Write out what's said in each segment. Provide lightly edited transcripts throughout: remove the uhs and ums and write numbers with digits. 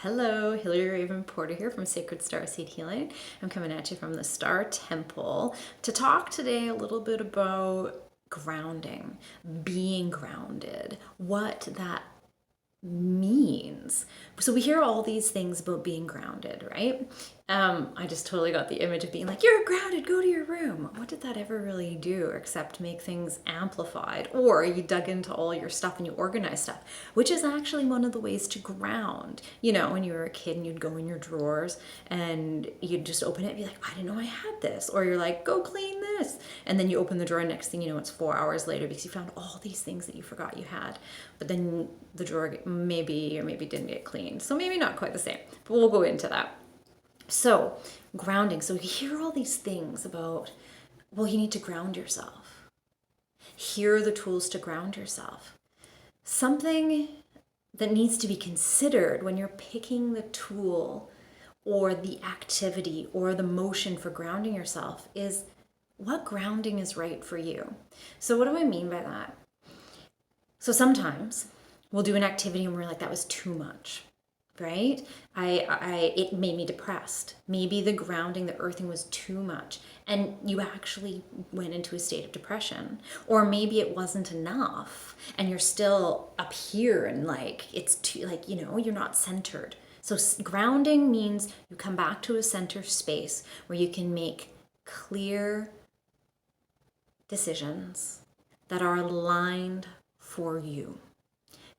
Hello, hilaryHraefnPorter here from Sacred Starseed Healing. I'm coming at you from the Star Temple to talk today a little bit about grounding, being grounded, what that means. So we hear all these things about being grounded, right? I just totally got the image of being like, you're grounded, go to your room. What did that ever really do except make things amplified? Or you dug into all your stuff and you organized stuff, which is actually one of the ways to ground. You know, when you were a kid and you'd go in your drawers and you'd just open it and be like, I didn't know I had this. Or you're like, go clean this. And then you open the drawer and next thing you know, it's 4 hours later because you found all these things that you forgot you had. But then the drawer maybe didn't get cleaned. So maybe not quite the same, but we'll go into that. So grounding. So you hear all these things about, well, you need to ground yourself. Here are the tools to ground yourself. Something that needs to be considered when you're picking the tool or the activity or the motion for grounding yourself is what grounding is right for you. So what do I mean by that? So sometimes we'll do an activity and we're like, that was too much, right? It made me depressed. Maybe the grounding, the earthing was too much and you actually went into a state of depression. Or maybe it wasn't enough and you're still up here and like, it's too, like, you're not centered. So grounding means you come back to a center space where you can make clear decisions that are aligned for you.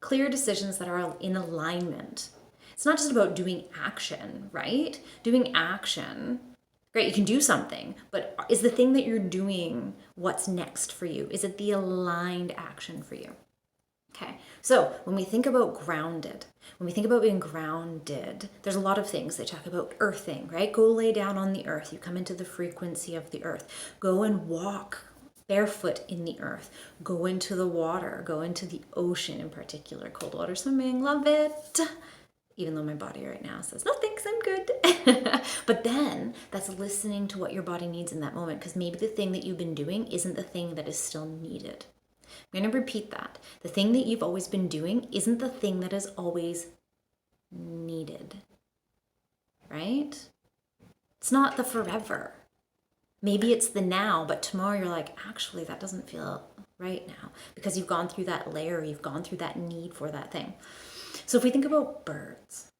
Clear decisions that are in alignment. It's not just about doing action, right? Doing action, great, you can do something, but is the thing that you're doing what's next for you? Is it the aligned action for you? Okay, so when we think about grounded, when we think about being grounded, there's a lot of things they talk about earthing, right? Go lay down on the earth. You come into the frequency of the earth. Go and walk barefoot in the earth, go into the water, go into the ocean in particular, cold water swimming, love it. Even though my body right now says, no thanks, I'm good. But then that's listening to what your body needs in that moment, because maybe the thing that you've been doing isn't the thing that is still needed. I'm going to repeat that. The thing that you've always been doing isn't the thing that is always needed, right? It's not the forever. Maybe it's the now, but tomorrow you're like, actually, that doesn't feel right now because you've gone through that layer, you've gone through that need for that thing. So if we think about birds,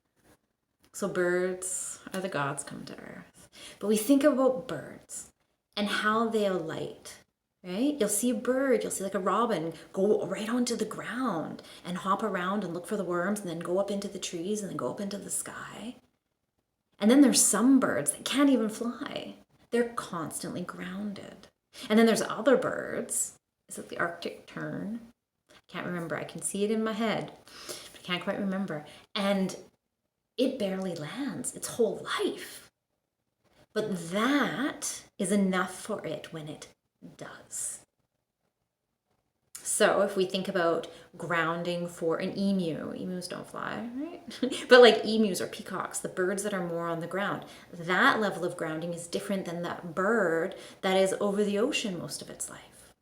so birds are the gods come to earth, but we think about birds and how they alight, right? You'll see a bird, you'll see like a robin go right onto the ground and hop around and look for the worms and then go up into the trees and then go up into the sky. And then there's some birds that can't even fly. They're constantly grounded. And then there's other birds. Is it the Arctic tern? I can't remember. I can see it in my head, but I can't quite remember. And it barely lands its whole life. But that is enough for it when it does. So if we think about grounding for an emu, emus don't fly, right? But like emus or peacocks, the birds that are more on the ground, that level of grounding is different than that bird that is over the ocean most of its life.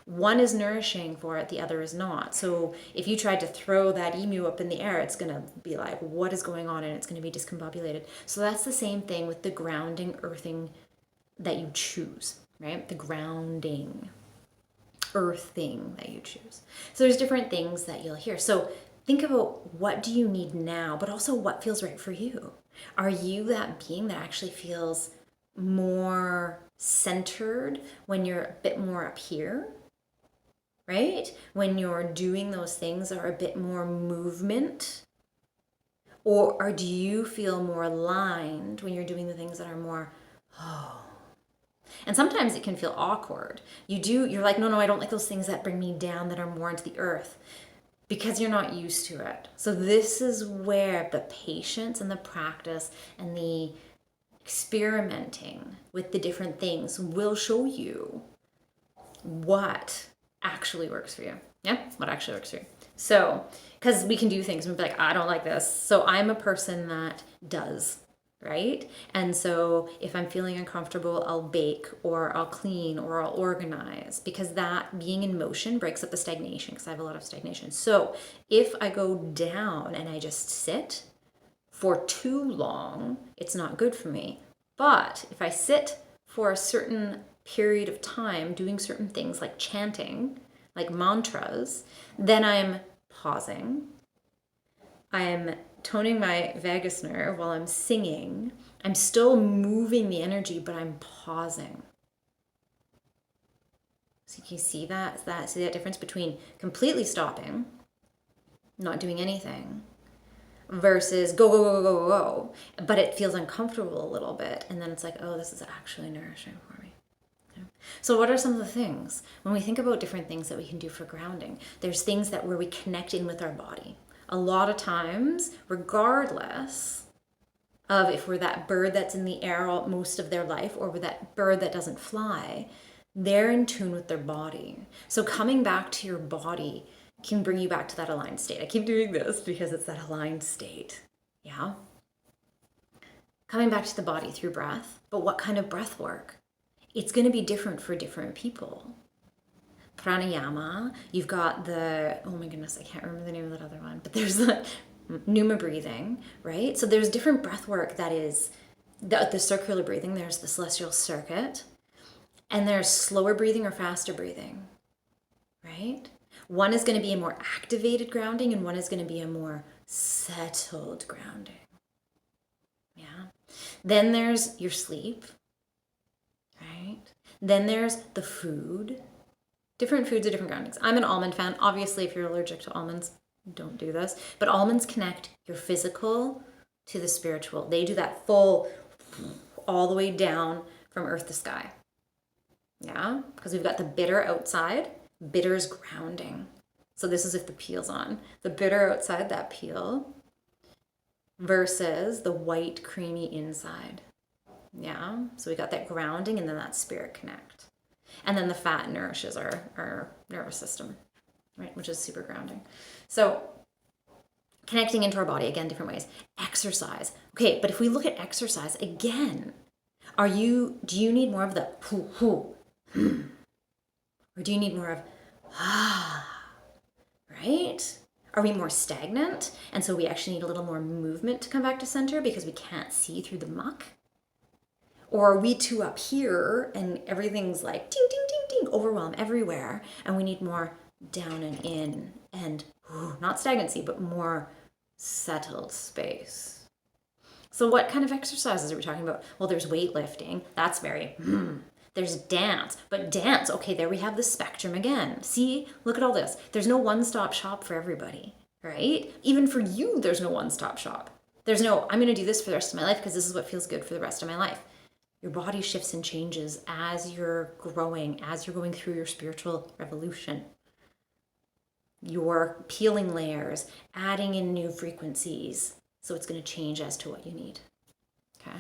One is nourishing for it, the other is not. So if you tried to throw that emu up in the air, it's going to be like, what is going on? And it's going to be discombobulated. So that's the same thing with the grounding, earthing that you choose, right? The grounding, earthing that you choose. So there's different things that you'll hear. So think about what do you need now, but also what feels right for you. Are you that being that actually feels more centered when you're a bit more up here, right? When you're doing those things that are a bit more movement? Or do you feel more aligned when you're doing the things that are more, oh. And sometimes it can feel awkward. You're like, no, I don't like those things that bring me down, that are more into the earth, because you're not used to it. So this is where the patience and the practice and the experimenting with the different things will show you what actually works for you. Yeah, what actually works for you. So, because we can do things and be like, I don't like this. So I'm a person that does. Right? And so if I'm feeling uncomfortable, I'll bake or I'll clean or I'll organize, because that being in motion breaks up the stagnation, because I have a lot of stagnation. So if I go down and I just sit for too long, it's not good for me. But if I sit for a certain period of time doing certain things like chanting, like mantras, then I'm pausing. I'm toning my vagus nerve while I'm singing. I'm still moving the energy, but I'm pausing. So you can see see that difference between completely stopping, not doing anything, versus go, go, go, go, go, go. But it feels uncomfortable a little bit. And then it's like, oh, this is actually nourishing for me. Okay. So what are some of the things? When we think about different things that we can do for grounding, there's things that where we connect in with our body. A lot of times, regardless of if we're that bird that's in the air most of their life or we're that bird that doesn't fly, they're in tune with their body. So coming back to your body can bring you back to that aligned state. I keep doing this because it's that aligned state. Yeah? Coming back to the body through breath. But what kind of breath work? It's going to be different for different people. Pranayama, you've got the, oh my goodness, I can't remember the name of that other one, but there's the pneuma breathing, right? So there's different breath work that is the circular breathing. There's the celestial circuit, and there's slower breathing or faster breathing, right? One is going to be a more activated grounding, and one is going to be a more settled grounding. Yeah. Then there's your sleep, right? Then there's the food. Different foods are different groundings. I'm an almond fan. Obviously, if you're allergic to almonds, don't do this. But almonds connect your physical to the spiritual. They do that full, all the way down from earth to sky. Yeah? Because we've got the bitter outside. Bitter is grounding. So this is if the peel's on. The bitter outside, that peel, versus the white, creamy inside. Yeah? So we got that grounding and then that spirit connect. And then the fat nourishes our nervous system, right? Which is super grounding. So connecting into our body, again, different ways. Exercise. Okay, but if we look at exercise, again, do you need more of the hoo hoo? Or do you need more of right? Are we more stagnant? And so we actually need a little more movement to come back to center because we can't see through the muck? Or are we too up here and everything's like ding, ding, ding, ding, overwhelm everywhere, and we need more down and in and not stagnancy, but more settled space? So what kind of exercises are we talking about? Well, there's weightlifting. That's very, there's dance. But dance, okay, there we have the spectrum again. See, look at all this. There's no one-stop shop for everybody, right? Even for you, there's no one-stop shop. There's no, I'm going to do this for the rest of my life because this is what feels good for the rest of my life. Your body shifts and changes as you're growing, as you're going through your spiritual revolution. You're peeling layers, adding in new frequencies. So it's going to change as to what you need. Okay.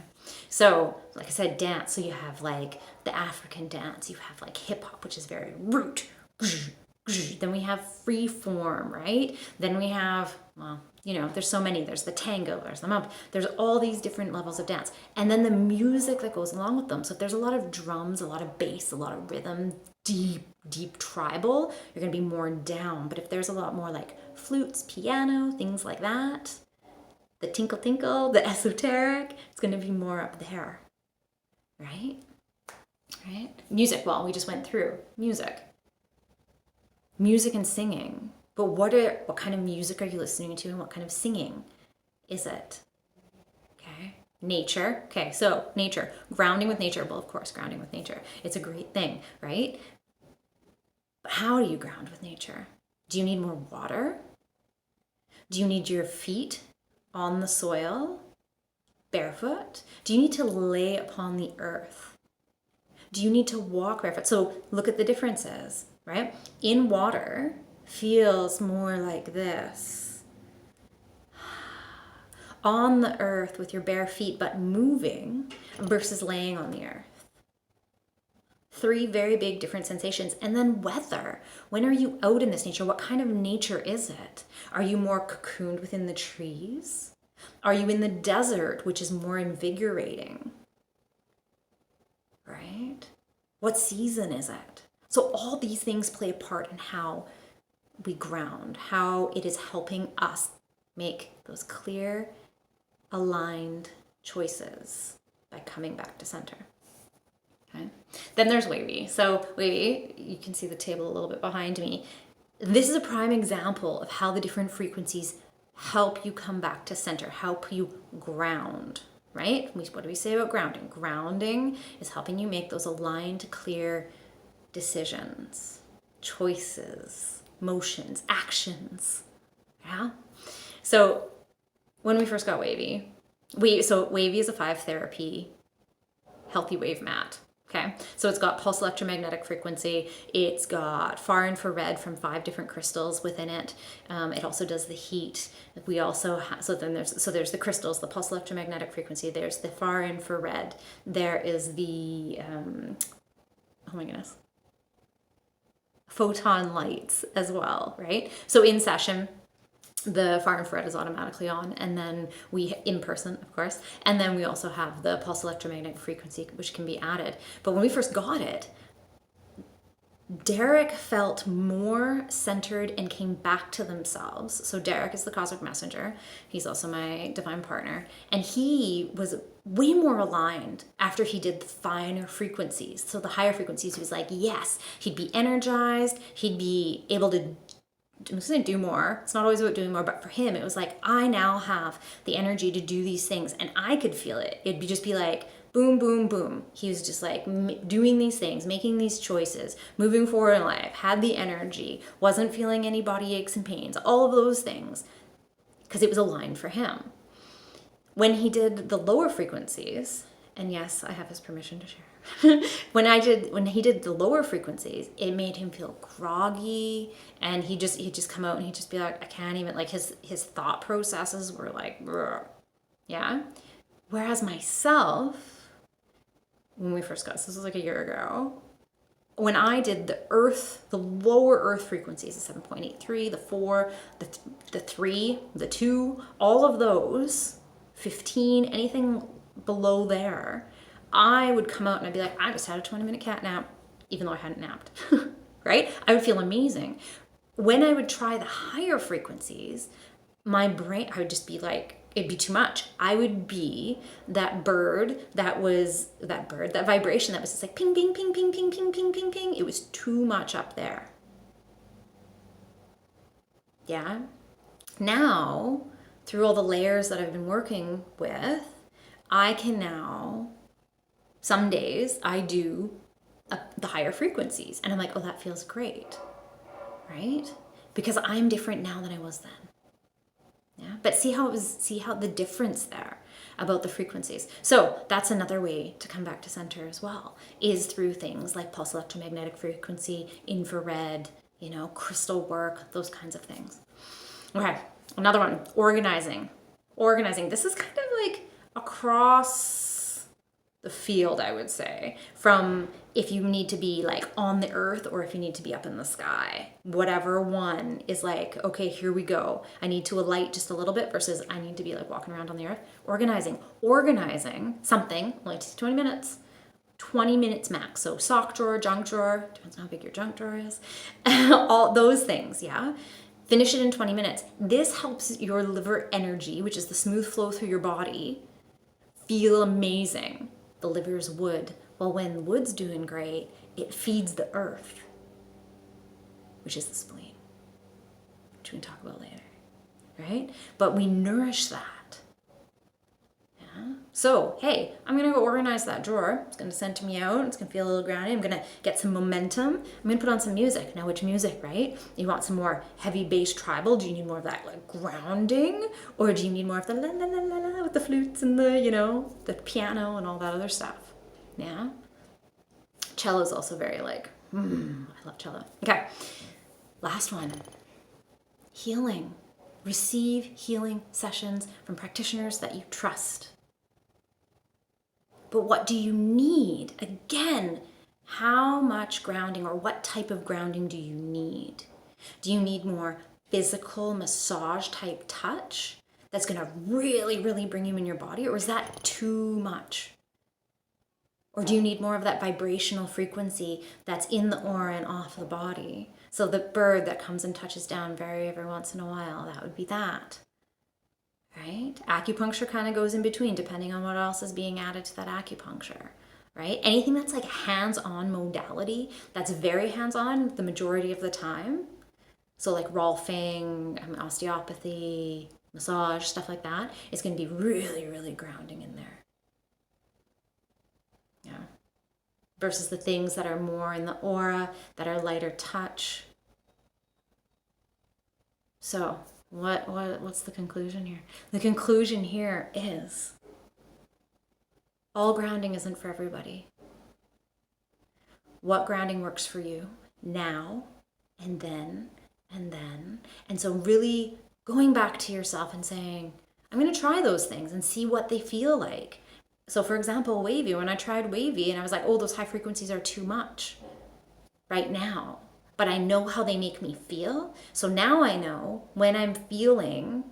So, like I said, dance. So you have like the African dance. You have like hip hop, which is very root. Then we have free form, right? Then we have, well, there's so many. There's the tango, there's the mambo. There's all these different levels of dance. And then the music that goes along with them. So if there's a lot of drums, a lot of bass, a lot of rhythm, deep tribal, you're going to be more down. But if there's a lot more like flutes, piano, things like that, the tinkle tinkle, the esoteric, it's going to be more up there, right? Right? Music, well, we just went through music and singing. But what kind of music are you listening to and what kind of singing is it? Okay. Nature. Okay, so nature. Grounding with nature. Well, of course, grounding with nature. It's a great thing, right? But how do you ground with nature? Do you need more water? Do you need your feet on the soil, barefoot? Do you need to lay upon the earth? Do you need to walk barefoot? So look at the differences, right? In water feels more like this. On the earth with your bare feet, but moving versus laying on the earth. 3 very big different sensations. And then weather. When are you out in this nature? What kind of nature is it? Are you more cocooned within the trees? Are you in the desert, which is more invigorating? Right? What season is it? So all these things play a part in how we ground, how it is helping us make those clear aligned choices by coming back to center. Okay. Then there's wavy. So wavy, you can see the table a little bit behind me. This is a prime example of how the different frequencies help you come back to center, help you ground, right? What do we say about grounding? Grounding is helping you make those aligned, clear decisions, choices, motions, actions. Yeah. So when we first got wavy, wavy is a 5 therapy healthy wave mat. Okay, so it's got pulse electromagnetic frequency. It's got far infrared from 5 different crystals within it. It also does the heat. We also have, there's the crystals, the pulse electromagnetic frequency. There's the far infrared. There is the oh my goodness, photon lights as well, right? So in session, the far infrared is automatically on, and then we, in person, of course, and then we also have the pulse electromagnetic frequency, which can be added. But when we first got it, Derek felt more centered and came back to themselves. So Derek is the cosmic messenger. He's also my divine partner. And he was way more aligned after he did the finer frequencies. So the higher frequencies, he was like, yes, he'd be energized. He'd be able to, I'm just gonna do more. It's not always about doing more, but for him, it was like, I now have the energy to do these things, and I could feel it. It'd just be like, boom, boom, boom. He was just like doing these things, making these choices, moving forward in life, had the energy, wasn't feeling any body aches and pains, all of those things, because it was aligned for him. When he did the lower frequencies, and yes, I have his permission to share. when he did the lower frequencies, it made him feel groggy, and he'd just come out and he'd just be like, I can't even, like his thought processes were like, yeah. Whereas myself, when we first got this was like a year ago, when I did the lower earth frequencies, the 7.83, the 4, the 3, the 2, all of those, 15, anything below there, I would come out and I'd be like, I just had a 20-minute cat nap, even though I hadn't napped, right? I would feel amazing. When I would try the higher frequencies, my brain, I would just be like, it'd be too much. I would be that vibration that was just like ping, ping, ping, ping, ping, ping, ping, ping, ping. It was too much up there. Yeah. Now, through all the layers that I've been working with, I can now, some days I do the higher frequencies, and I'm like, oh, that feels great, right? Because I'm different now than I was then. Yeah, but see how the difference there about the frequencies. So that's another way to come back to center as well, is through things like pulse electromagnetic frequency, infrared, crystal work, those kinds of things. Okay, another one, organizing. This is kind of like across the field, I would say, from if you need to be like on the earth or if you need to be up in the sky. Whatever one is like, okay, here we go. I need to alight just a little bit versus I need to be like walking around on the earth. Organizing something only takes 20 minutes. 20 minutes max. So sock drawer, junk drawer, depends on how big your junk drawer is. All those things, yeah? Finish it in 20 minutes. This helps your liver energy, which is the smooth flow through your body, feel amazing. The liver's wood. Well, when wood's doing great, it feeds the earth, which is the spleen, which we can talk about later, right? But we nourish that. Yeah. So, hey, I'm going to go organize that drawer. It's going to center me out. It's going to feel a little grounded. I'm going to get some momentum. I'm going to put on some music. Now, which music, right? You want some more heavy bass tribal? Do you need more of that like grounding? Or do you need more of the la la la la la with the flutes and the, the piano and all that other stuff? Yeah. Cello is also very like, I love cello. Okay. Last one. Healing. Receive healing sessions from practitioners that you trust. But what do you need? Again, how much grounding or what type of grounding do you need? Do you need more physical massage type touch that's going to really, really bring you in your body? Or is that too much? Or do you need more of that vibrational frequency that's in the aura and off the body? So the bird that comes and touches down every once in a while, that would be that. right? Acupuncture kind of goes in between depending on what else is being added to that acupuncture, right? Anything that's like hands-on modality, that's very hands-on the majority of the time. So like rolfing, osteopathy, massage, stuff like that, is going to be really, really grounding in there. Yeah. Versus the things that are more in the aura, that are lighter touch. So what's the conclusion here? The conclusion here is all grounding isn't for everybody. What grounding works for you now and then and then. And so really going back to yourself and saying, I'm going to try those things and see what they feel like. So for example, wavy, when I tried wavy and I was like, oh, those high frequencies are too much right now, but I know how they make me feel. So now I know when I'm feeling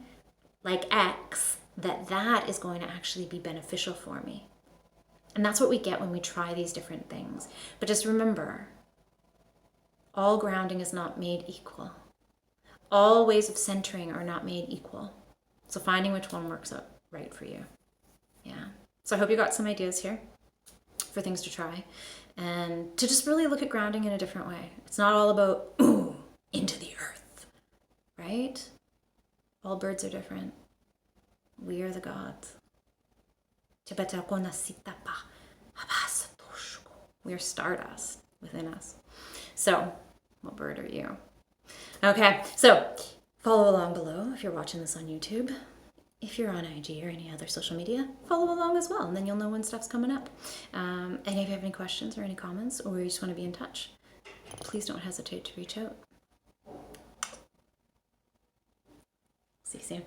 like X, that is going to actually be beneficial for me. And that's what we get when we try these different things. But just remember, all grounding is not made equal. All ways of centering are not made equal. So finding which one works out right for you. Yeah. So I hope you got some ideas here for things to try and to just really look at grounding in a different way. It's not all about, ooh, into the earth, right? All birds are different. We are the gods. We are stardust within us. So, what bird are you? Okay, so follow along below if you're watching this on YouTube. If you're on IG or any other social media, follow along as well, and then you'll know when stuff's coming up. And if you have any questions or any comments, or you just want to be in touch, please don't hesitate to reach out. See you soon.